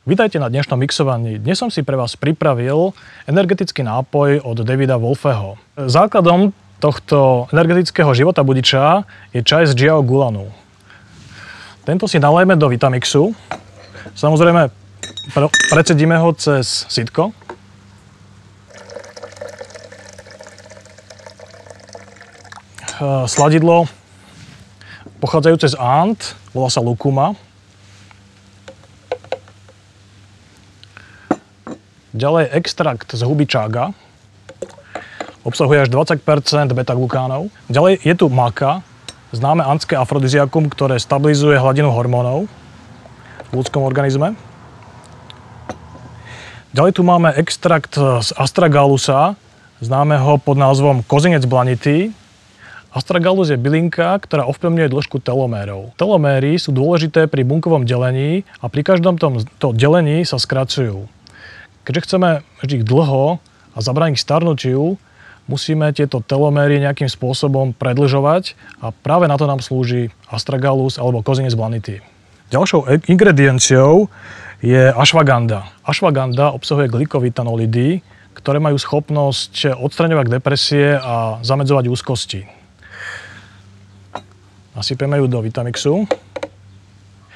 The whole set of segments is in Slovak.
Vítajte na dnešnom mixovaní. Dnes som si pre vás pripravil energetický nápoj od Davida Wolfeho. Základom tohto energetického života budiča je čaj z Jiao Gulanu. Tento si nalejeme do Vitamixu. Samozrejme, precedíme ho cez sitko. Sladidlo pochádzajúce z Ant, volá sa Lucuma. Ďalej extrakt z huby chaga. Obsahuje až 20% beta-glukánov. Ďalej je tu maca, známe antské afrodiziakum, ktoré stabilizuje hladinu hormónov v ľudskom organizme. Ďalej tu máme extrakt z astraгаlusa, známeho pod názvom kozinec blanitý. Astragalus je bylinka, ktorá ovplyvňuje dĺžku telomérov. Teloméry sú dôležité pri bunkovom delení a pri každom tomto delení sa skracujú. Keďže chceme žiť dlho a zabrániť starnutiu, musíme tieto teloméry nejakým spôsobom predĺžovať a práve na to nám slúži astragalus alebo kozinec blanitý. Ďalšou ingredienciou je ashwagandha. Ashwagandha obsahuje glikovitanolidy, ktoré majú schopnosť odstraňovať depresie a zamedzovať úzkosti. Nasypeme ju do Vitamixu.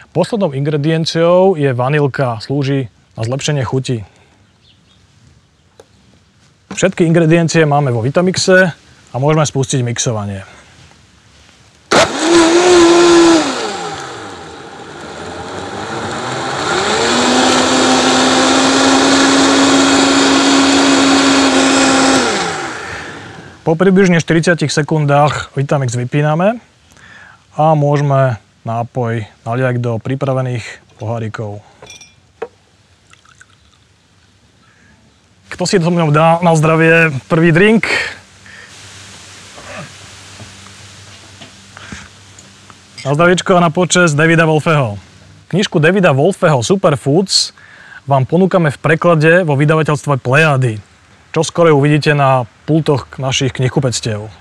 Poslednou ingredienciou je vanilka, slúži na zlepšenie chuti. Všetky ingrediencie máme vo Vitamixe a môžeme spustiť mixovanie. Po približne 40 sekundách Vitamix vypíname a môžeme nápoj naliať do pripravených pohárikov. Kto si so mnou dá na zdravie prvý drink? Na zdraviečko a na počesť Davida Wolfeho. Knižku Davida Wolfeho Superfoods vám ponúkame v preklade vo vydavateľstve Plejady, čo skoro uvidíte na pultoch našich knihkupectiev.